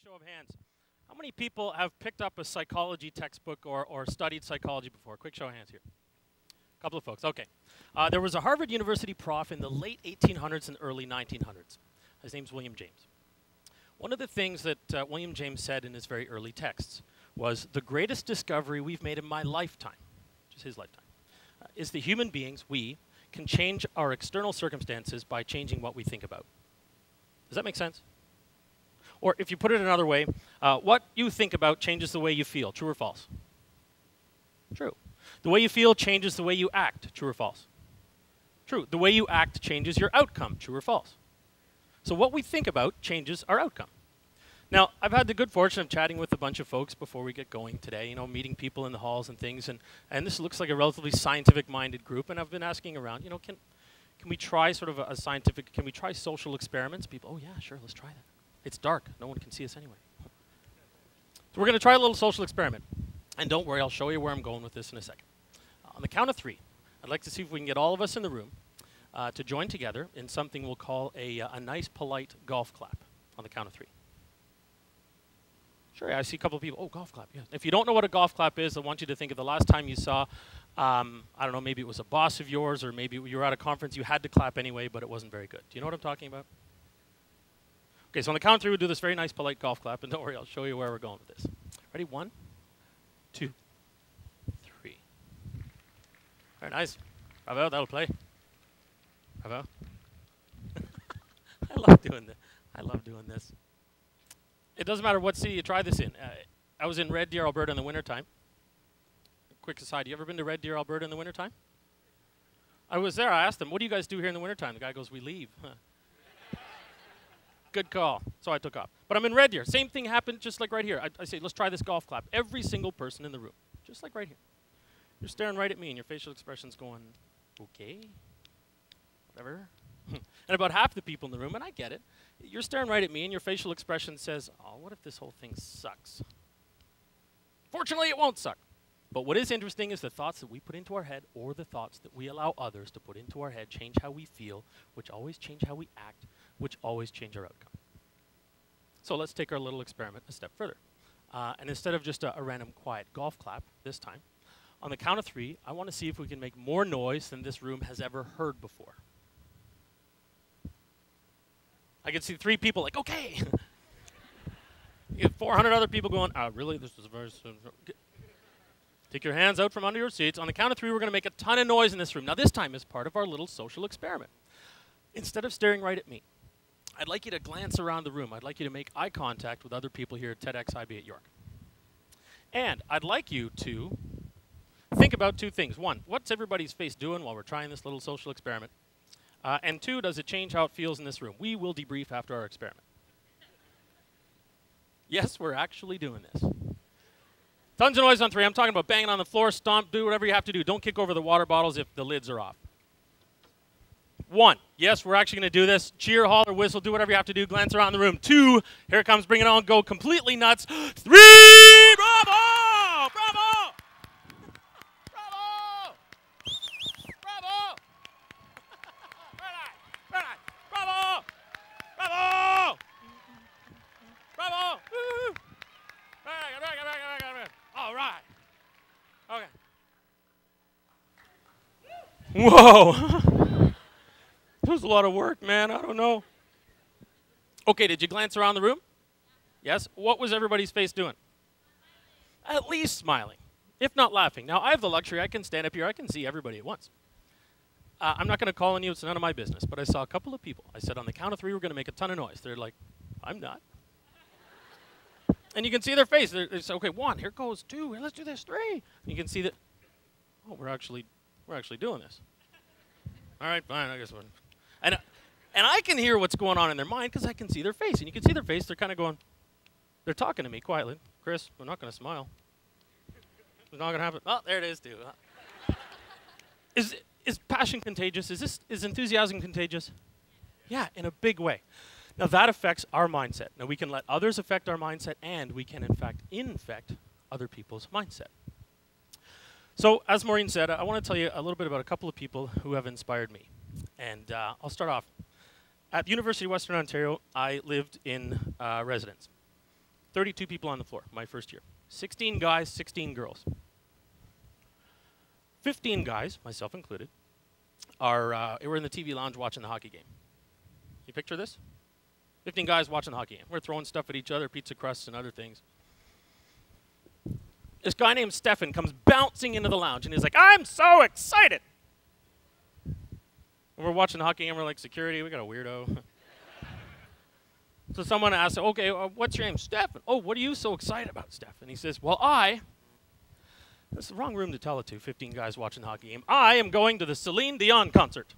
show of hands. How many people have picked up a psychology textbook or studied psychology before? Quick show of hands here. A couple of folks, okay. There was a Harvard University prof in the late 1800s and early 1900s. His name's William James. One of the things that William James said in his very early texts was, the greatest discovery we've made in my lifetime, which is his lifetime, is that human beings, we, can change our external circumstances by changing what we think about. Does that make sense? Or if you put it another way, what you think about changes the way you feel. True or false? True. The way you feel changes the way you act. True or false? True. The way you act changes your outcome. True or false? So what we think about changes our outcome. Now, I've had the good fortune of chatting with a bunch of folks before we get going today, you know, meeting people in the halls and things, and this looks like a relatively scientific-minded group, and I've been asking around, you know, can we try sort of a scientific, can we try social experiments? People, oh yeah, sure, let's try that. It's dark, no one can see us anyway. So we're going to try a little social experiment. And don't worry, I'll show you where I'm going with this in a second. On the count of 3, I'd like to see if we can get all of us in the room to join together in something we'll call a nice, polite golf clap on the count of 3. Sure, yeah, I see a couple of people. Oh, golf clap, yeah. If you don't know what a golf clap is, I want you to think of the last time you saw, I don't know, maybe it was a boss of yours, or maybe you were at a conference, you had to clap anyway, but it wasn't very good. Do you know what I'm talking about? Okay, so on the count of 3, we'll do this very nice, polite golf clap, and don't worry, I'll show you where we're going with this. Ready? 1, 2, 3. Very nice. Bravo, that'll play. Bravo. I love doing this. I love doing this. It doesn't matter what city you try this in. I was in Red Deer, Alberta in the wintertime. Quick aside, you ever been to Red Deer, Alberta in the wintertime? I was there, I asked them, what do you guys do here in the wintertime? The guy goes, we leave. Huh. Good call. So I took off. But I'm in Red Deer. Same thing happened just like right here. I say, let's try this golf clap. Every single person in the room, just like right here. You're staring right at me and your facial expression's going, okay, whatever. And about half the people in the room, and I get it, you're staring right at me and your facial expression says, oh, what if this whole thing sucks? Fortunately, it won't suck. But what is interesting is the thoughts that we put into our head or the thoughts that we allow others to put into our head change how we feel, which always change how we act, which always change our outcome. So let's take our little experiment a step further. And instead of just a random quiet golf clap this time, on the count of 3, I want to see if we can make more noise than this room has ever heard before. I can see 3 people like, okay. You have 400 other people going, really? This is a very... Take your hands out from under your seats. On the count of 3, we're going to make a ton of noise in this room. Now this time is part of our little social experiment. Instead of staring right at me, I'd like you to glance around the room. I'd like you to make eye contact with other people here at TEDxIB at York. And I'd like you to think about 2 things. 1, what's everybody's face doing while we're trying this little social experiment? And 2, does it change how it feels in this room? We will debrief after our experiment. Yes, we're actually doing this. Tons of noise on 3. I'm talking about banging on the floor, stomp, do whatever you have to do. Don't kick over the water bottles if the lids are off. 1, yes, we're actually going to do this. Cheer, holler, whistle, do whatever you have to do. Glance around the room. 2, here it comes, bring it on, go completely nuts. 3, bravo! Bravo! Bravo! Bravo! Very nice, very nice. Bravo! Bravo! Bravo! Woo-hoo! Very good. All right. Okay. Whoa. That was a lot of work, man. I don't know. Okay, did you glance around the room? Yes? What was everybody's face doing? At least smiling, if not laughing. Now, I have the luxury. I can stand up here. I can see everybody at once. I'm not going to call on you. It's none of my business. But I saw a couple of people. I said, on the count of 3, we're going to make a ton of noise. They're like, I'm not. And you can see their face. They say, okay, 1, here goes 2. Let's do this. 3. And you can see that, oh, we're actually doing this. All right, fine. I guess we're... And I can hear what's going on in their mind because I can see their face. And you can see their face. They're kind of going, they're talking to me quietly. Chris, we're not going to smile. It's not going to happen. Oh, there it is, too. Is passion contagious? Is enthusiasm contagious? Yeah, in a big way. Now, that affects our mindset. Now, we can let others affect our mindset, and we can, in fact, infect other people's mindset. So, as Maureen said, I want to tell you a little bit about a couple of people who have inspired me. And I'll start off. At the University of Western Ontario, I lived in residence. 32 people on the floor, my first year. 16 guys, 16 girls. 15 guys, myself included, we're in the TV lounge watching the hockey game. You picture this? 15 guys watching the hockey game. We're throwing stuff at each other, pizza crusts and other things. This guy named Stefan comes bouncing into the lounge, and he's like, I'm so excited. And we're watching the hockey game, we're like, security, we got a weirdo. So someone asks, okay, what's your name? Stefan. Oh, what are you so excited about, Stefan? He says, well, this is the wrong room to tell it to, 15 guys watching the hockey game. I am going to the Celine Dion concert.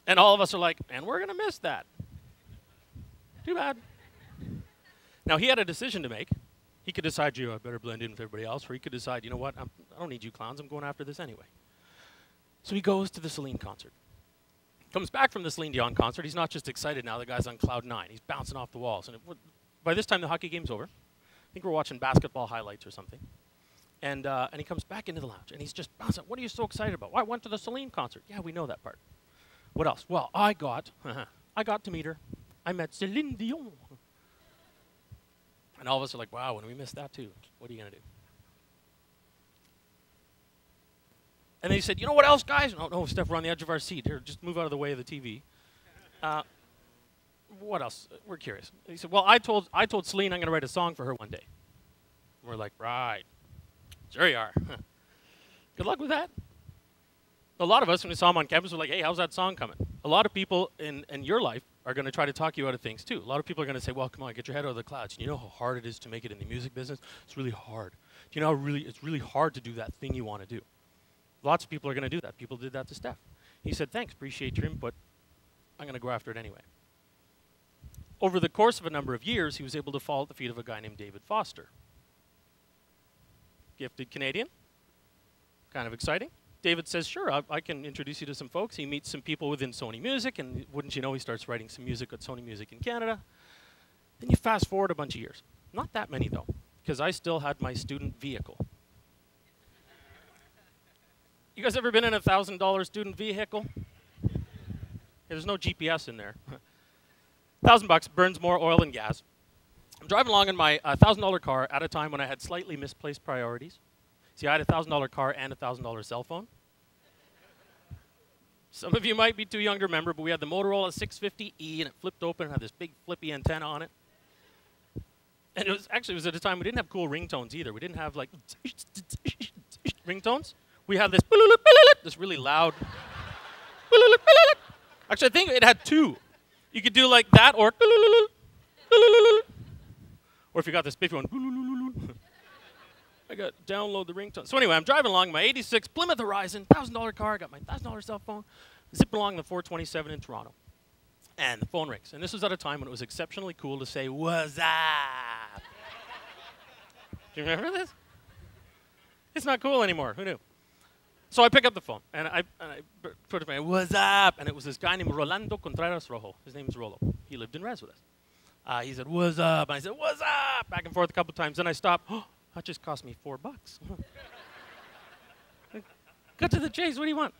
And all of us are like, and we're going to miss that. Too bad. Now, he had a decision to make. He could decide, I better blend in with everybody else, or he could decide, you know what, I don't need you clowns, I'm going after this anyway. So he goes to the Celine concert. Comes back from the Celine Dion concert. He's not just excited now, the guy's on cloud 9. He's bouncing off the walls. And by this time, the hockey game's over. I think we're watching basketball highlights or something. And he comes back into the lounge, and he's just bouncing. What are you so excited about? Well, I went to the Celine concert. Yeah, we know that part. What else? Well, I got to meet her. I met Celine Dion. And all of us are like, wow, and we missed that too. What are you going to do? And they said, you know what else, guys? No, Steph, we're on the edge of our seat. Here, just move out of the way of the TV. What else? We're curious. And he said, well, I told Celine I'm going to write a song for her one day. And we're like, right. Sure you are. Good luck with that. A lot of us, when we saw him on campus, were like, hey, how's that song coming? A lot of people in your life are going to try to talk you out of things, too. A lot of people are going to say, well, come on, get your head out of the clouds. You know how hard it is to make it in the music business? It's really hard. Do you know how it's really hard to do that thing you want to do? Lots of people are going to do that. People did that to Steph. He said, thanks, appreciate your input. I'm going to go after it anyway. Over the course of a number of years, he was able to fall at the feet of a guy named David Foster. Gifted Canadian. Kind of exciting. David says, sure, I can introduce you to some folks. He meets some people within Sony Music, and wouldn't you know, he starts writing some music at Sony Music in Canada. Then you fast forward a bunch of years. Not that many, though, because I still had my student vehicle. You guys ever been in a $1,000 student vehicle? There's no GPS in there. $1,000 burns more oil than gas. I'm driving along in my $1,000 car at a time when I had slightly misplaced priorities. See, I had a $1,000 car and a $1,000 cell phone. Some of you might be too young to remember, but we had the Motorola 650E, and it flipped open and had this big flippy antenna on it. And it was at a time we didn't have cool ringtones either. We didn't have like ringtones. We had this really loud. Actually, I think it had two. You could do like that, or if you got this spiffy one. I got download the ringtone. So anyway, I'm driving along my 86 Plymouth Horizon, $1,000 car. I got my $1,000 cell phone, zipping along the 427 in Toronto. And the phone rings. And this was at a time when it was exceptionally cool to say, what's up? Do you remember this? It's not cool anymore. Who knew? So I pick up the phone, and I put it in, what's up? And it was this guy named Rolando Contreras Rojo. His name is Rolo. He lived in Res with us. He said, what's up? And I said, what's up? Back and forth a couple times. Then I stopped. Oh, that just cost me $4. Cut to the chase. What do you want?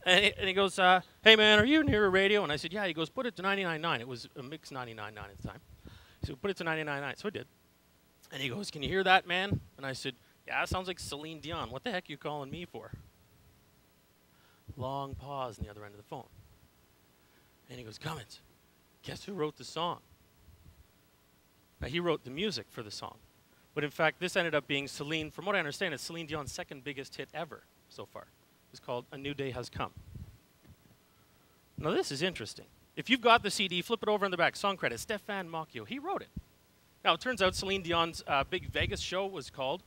And he goes, hey, man, are you near a radio? And I said, yeah. He goes, put it to 99.9. It was a mix 99.9 at the time. He said, put it to 99.9. So I did. And he goes, can you hear that, man? And I said, yeah, it sounds like Celine Dion. What the heck are you calling me for? Long pause on the other end of the phone. And he goes, Cummins, guess who wrote the song? Now, he wrote the music for the song. But in fact, this ended up being Celine, from what I understand, it's Celine Dion's second biggest hit ever so far. It's called A New Day Has Come. Now, this is interesting. If you've got the CD, flip it over in the back. Song credit, Stefan Moccio. He wrote it. Now, it turns out Celine Dion's big Vegas show was called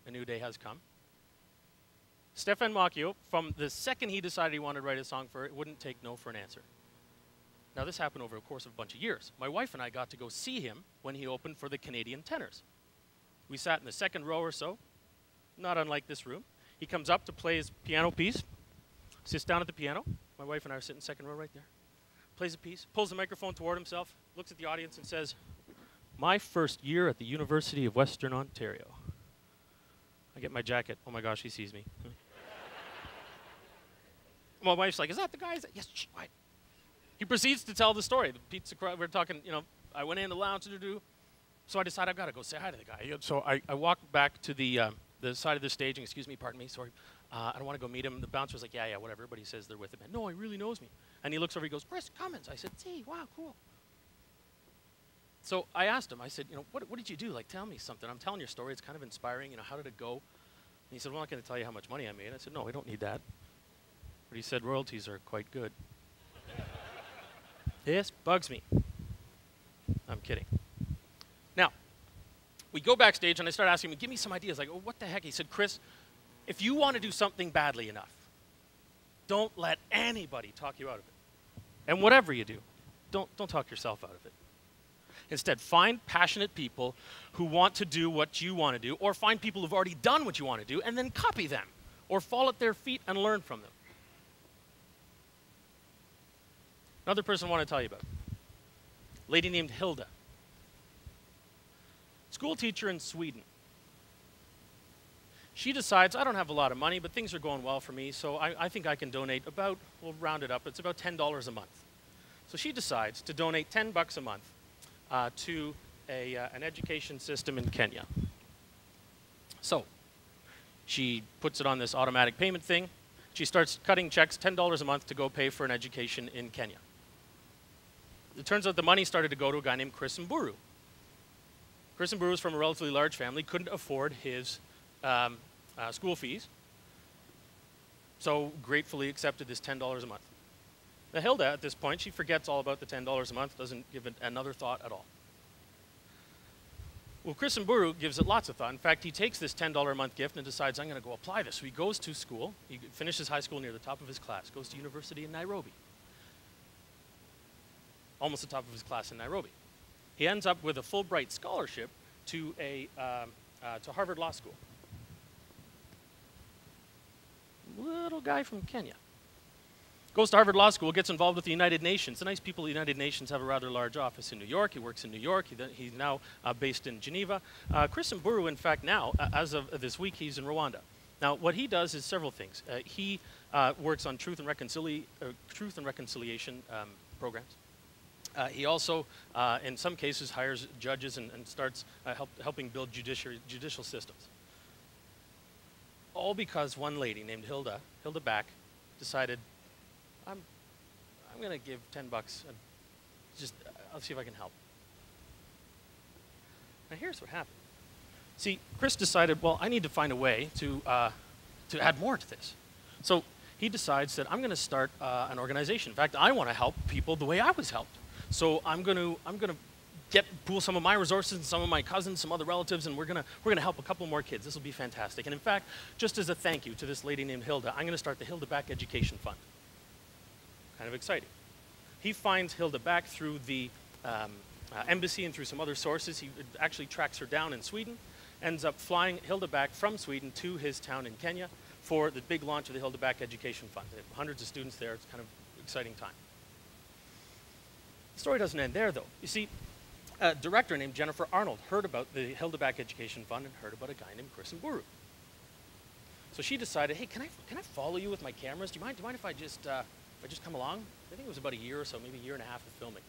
A New Day Has Come. Stefan Moccio, from the second he decided he wanted to write a song for it, wouldn't take no for an answer. Now, this happened over the course of a bunch of years. My wife and I got to go see him when he opened for the Canadian Tenors. We sat in the second row or so, not unlike this room. He comes up to play his piano piece, sits down at the piano. My wife and I are sitting second row right there. Plays a piece, pulls the microphone toward himself, looks at the audience and says, my first year at the University of Western Ontario. I get my jacket. Oh my gosh, he sees me. My wife's like, is that the guy? Yes, shh, quiet. He proceeds to tell the story. The pizza we're talking, you know, I went in the lounge to do, so I decided I've got to go say hi to the guy. So I walked back to the side of the stage, and excuse me, pardon me, sorry. I don't want to go meet him. The bouncer's like, yeah, whatever. Everybody says they're with him. And no, he really knows me. And he looks over, he goes, Chris Cummins. I said, see, wow, cool. So I asked him, I said, you know, what did you do? Like, tell me something. I'm telling your story. It's kind of inspiring. You know, how did it go? And he said, well, I'm not going to tell you how much money I made. I said, no, we don't need that. But he said, royalties are quite good. This bugs me. I'm kidding. Now, we go backstage, and I start asking him, give me some ideas. Like, oh, what the heck? He said, Chris, if you want to do something badly enough, don't let anybody talk you out of it. And whatever you do, don't talk yourself out of it. Instead, find passionate people who want to do what you want to do, or find people who've already done what you want to do, and then copy them, or fall at their feet and learn from them. Another person I want to tell you about, a lady named Hilda. School teacher in Sweden. She decides, I don't have a lot of money, but things are going well for me, so I think I can donate about, we'll round it up, it's about $10 a month. So she decides to donate $10 a month to an education system in Kenya. So she puts it on this automatic payment thing. She starts cutting checks, $10 a month, to go pay for an education in Kenya. It turns out the money started to go to a guy named Chris Mburu. Chris Mburu was from a relatively large family, couldn't afford his school fees, so gratefully accepted this $10 a month. Now Hilda, at this point, she forgets all about the $10 a month, doesn't give it another thought at all. Well, Chris Mburu gives it lots of thought. In fact, he takes this $10 a month gift and decides, I'm going to go apply this. So he goes to school, he finishes high school near the top of his class, goes to university in Nairobi. Almost the top of his class in Nairobi. He ends up with a Fulbright scholarship to Harvard Law School. Little guy from Kenya. Goes to Harvard Law School, gets involved with the United Nations. The nice people at the United Nations have a rather large office in New York. He works in New York. He's now based in Geneva. Chris Mburu, in fact, now, as of this week, he's in Rwanda. Now, what he does is several things. He works on truth and reconciliation programs. He also, in some cases, hires judges and starts helping build judicial systems. All because one lady named Hilda Back, decided, I'm going to give $10 and I'll see if I can help. Now here's what happened. See, Chris decided, well, I need to find a way to add more to this. So he decides that I'm going to start an organization. In fact, I want to help people the way I was helped. So I'm going to pool some of my resources and some of my cousins, some other relatives, and we're going to help a couple more kids. This will be fantastic. And in fact, just as a thank you to this lady named Hilda, I'm going to start the Hilda Back Education Fund. Kind of exciting. He finds Hilda Back through the embassy and through some other sources. He actually tracks her down in Sweden, ends up flying Hilda Back from Sweden to his town in Kenya for the big launch of the Hilda Back Education Fund. They have hundreds of students there. It's kind of an exciting time. The story doesn't end there, though. You see, a director named Jennifer Arnold heard about the Hilda Back Education Fund and heard about a guy named Chris Mburu. So she decided, hey, can I follow you with my cameras? Do you mind if I just come along? I think it was about a year or so, maybe a year and a half of filming.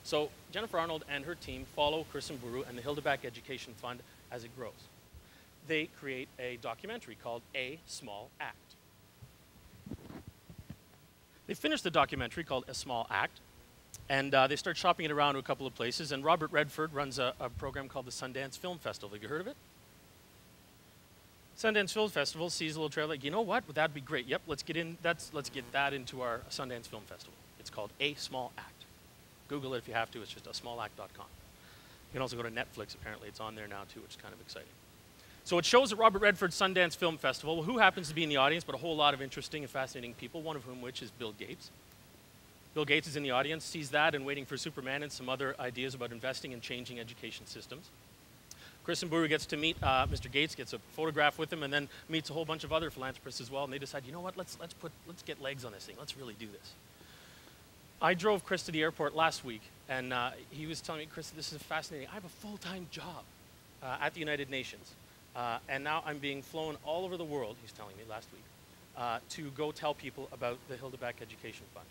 So Jennifer Arnold and her team follow Chris Mburu and the Hilda Back Education Fund as it grows. They create a documentary called A Small Act. They finished the documentary called A Small Act, and they start shopping it around to a couple of places, and Robert Redford runs a program called the Sundance Film Festival. Have you heard of it? Sundance Film Festival sees a little trailer, like, you know what, that'd be great. Yep, let's get that into our Sundance Film Festival. It's called A Small Act. Google it if you have to, it's just asmallact.com. You can also go to Netflix, apparently it's on there now too, which is kind of exciting. So it shows at Robert Redford's Sundance Film Festival, who happens to be in the audience, but a whole lot of interesting and fascinating people, one of whom which is Bill Gates. Bill Gates is in the audience, sees that and waiting for Superman and some other ideas about investing and changing education systems. Chris Mburu gets to meet Mr. Gates, gets a photograph with him, and then meets a whole bunch of other philanthropists as well, and they decide, you know what, let's get legs on this thing, let's really do this. I drove Chris to the airport last week, and he was telling me, Chris, this is fascinating. I have a full-time job at the United Nations, and now I'm being flown all over the world, he's telling me last week, to go tell people about the Hilda Back Education Fund.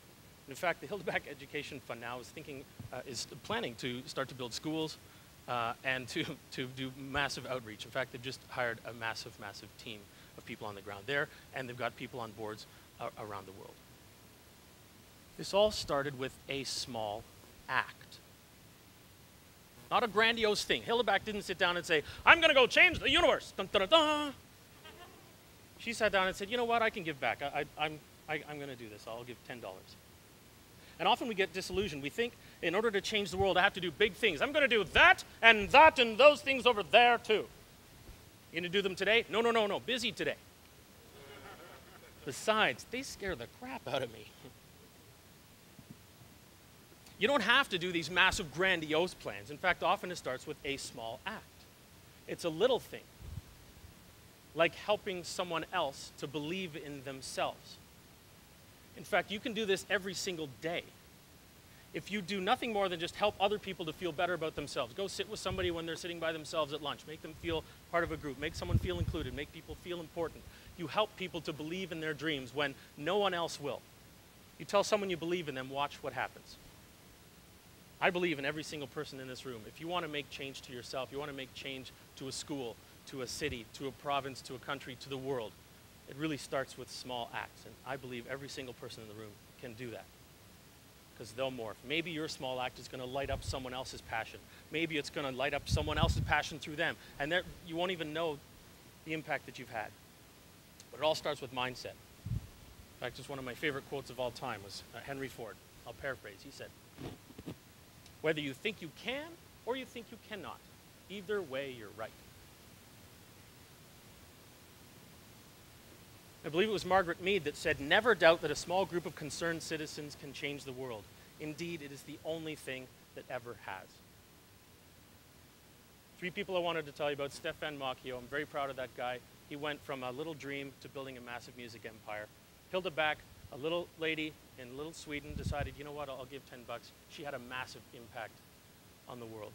In fact, the Hildeback Education Fund now is planning to start to build schools and to do massive outreach. In fact, they've just hired a massive, massive team of people on the ground there, and they've got people on boards around the world. This all started with a small act. Not a grandiose thing. Hildeback didn't sit down and say, I'm going to go change the universe. Dun, dun, dun, dun. She sat down and said, you know what, I can give back. I'm going to do this. I'll give $10. And often we get disillusioned. We think in order to change the world, I have to do big things. I'm going to do that and those things over there too. You going to do them today? No, no, no, no. Busy today. Besides, they scare the crap out of me. You don't have to do these massive, grandiose plans. In fact, often it starts with a small act. It's a little thing, like helping someone else to believe in themselves. In fact, you can do this every single day. If you do nothing more than just help other people to feel better about themselves, go sit with somebody when they're sitting by themselves at lunch, make them feel part of a group, make someone feel included, make people feel important. You help people to believe in their dreams when no one else will. You tell someone you believe in them, watch what happens. I believe in every single person in this room. If you want to make change to yourself, you want to make change to a school, to a city, to a province, to a country, to the world, it really starts with small acts. And I believe every single person in the room can do that, because they'll morph. Maybe your small act is going to light up someone else's passion. Maybe it's going to light up someone else's passion through them. And you won't even know the impact that you've had. But it all starts with mindset. In fact, just one of my favorite quotes of all time was Henry Ford. I'll paraphrase. He said, whether you think you can or you think you cannot, either way, you're right. I believe it was Margaret Mead that said, never doubt that a small group of concerned citizens can change the world. Indeed, it is the only thing that ever has. 3 people I wanted to tell you about. Stefan Moccio. I'm very proud of that guy. He went from a little dream to building a massive music empire. Hildeback, a little lady in little Sweden, decided, you know what, I'll give $10. She had a massive impact on the world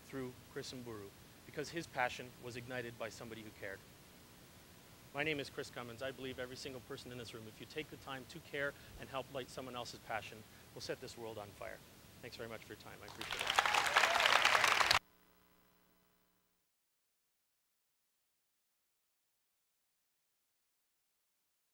through Chris Mburu, because his passion was ignited by somebody who cared. My name is Chris Cummins. I believe every single person in this room, if you take the time to care and help light someone else's passion, will set this world on fire. Thanks very much for your time. I appreciate it.